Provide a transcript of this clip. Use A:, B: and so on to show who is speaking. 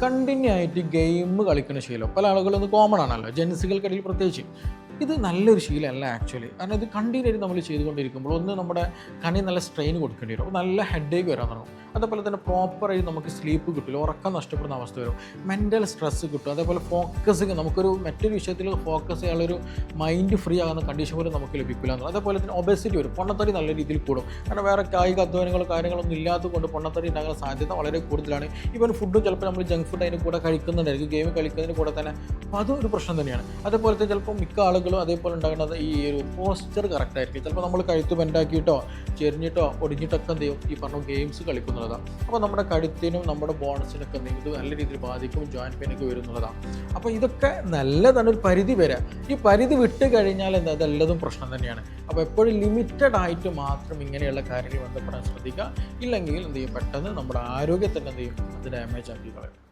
A: Continue ആയിട്ട് game കളിക്കുന്ന ശീലം പല ആളുകളൊന്നും കോമൺ ആണല്ലോ, ജെൻസുകൾക്കിടയിൽ പ്രത്യേകിച്ച്. ഇത് നല്ലൊരു ശീലമല്ല ആക്ച്വലി. കാരണം ഇത് കണ്ടിന്യൂ ആയിട്ട് നമ്മൾ ചെയ്തുകൊണ്ടിരിക്കുമ്പോൾ ഒന്ന് നമ്മുടെ കണ്ണിൽ നല്ല സ്ട്രെയിൻ കൊടുക്കേണ്ടി വരും, അപ്പോൾ നല്ല ഹെഡേക്ക് വരാൻ തുടങ്ങും. അതേപോലെ തന്നെ പ്രോപ്പറായി നമുക്ക് സ്ലീപ്പ് കിട്ടില്ല, ഉറക്കം നഷ്ടപ്പെടുന്ന അവസ്ഥ വരും, മെൻ്റൽ സ്ട്രെസ്സ് കിട്ടും. അതേപോലെ ഫോക്കസിങ്, നമുക്കൊരു മറ്റൊരു വിഷയത്തിൽ ഫോക്കസ് ചെയ്യാനുള്ളൊരു മൈൻഡ് ഫ്രീ ആകുന്ന കണ്ടീഷൻ പോലും നമുക്ക് ലഭിക്കില്ല എന്നുള്ളത്. അതേപോലെ തന്നെ ഒബേസിറ്റി വരും, പൊണ്ണത്തടി നല്ല രീതിയിൽ കൂടും. കാരണം വേറെ കായിക അധ്വാനങ്ങളോ കാര്യങ്ങളൊന്നും ഇല്ലാത്തത് കൊണ്ട് പൊണ്ണത്തടി ഉണ്ടാകാൻ സാധ്യത വളരെ കൂടുതലാണ്. ഈവൻ ഫുഡും ചിലപ്പോൾ നമ്മൾ ജങ്ക് ഫുഡ് അതിന് കൂടെ കഴിക്കുന്നുണ്ടായിരിക്കും, ഗെയിം കളിക്കുന്നതിന് കൂടെ തന്നെ. അപ്പോൾ അതും ഒരു പ്രശ്നം തന്നെയാണ്. അതേപോലെ തന്നെ ചിലപ്പോൾ മിക്ക ആളുകളും അതേപോലെ ഉണ്ടാകുന്നത് ഈ ഒരു പോസ്ചർ കറക്റ്റ് ആയിരിക്കും. ചിലപ്പോൾ നമ്മൾ കഴുത്ത് ബെൻഡാക്കിയിട്ടോ ചെരിഞ്ഞിട്ടോ ഒടിഞ്ഞിട്ടൊക്കെ എന്ത് ചെയ്യും, ഈ പറഞ്ഞ ഗെയിംസ് കളിക്കുന്നുള്ളതാണ്. അപ്പോൾ നമ്മുടെ കഴുത്തിനും നമ്മുടെ ബോൺസിനൊക്കെ എന്ത് ചെയ്യും, ഇത് നല്ല രീതിയിൽ ബാധിക്കും, ജോയിൻറ്റ് പെയിനൊക്കെ വരുന്നുള്ളതാണ്. അപ്പോൾ ഇതൊക്കെ നല്ലതാണ് ഒരു പരിധി വരെ. ഈ പരിധി വിട്ട് കഴിഞ്ഞാൽ എന്താ, അതെല്ലതും പ്രശ്നം തന്നെയാണ്. അപ്പോൾ എപ്പോഴും ലിമിറ്റഡ് ആയിട്ട് മാത്രം ഇങ്ങനെയുള്ള കാര്യങ്ങൾ ബന്ധപ്പെടാൻ ശ്രദ്ധിക്കുക. ഇല്ലെങ്കിൽ എന്ത് ചെയ്യും, പെട്ടെന്ന് നമ്മുടെ ആരോഗ്യത്തിന് എന്ത് ചെയ്യും, അത് ഡാമേജ് ആക്കി കളയും.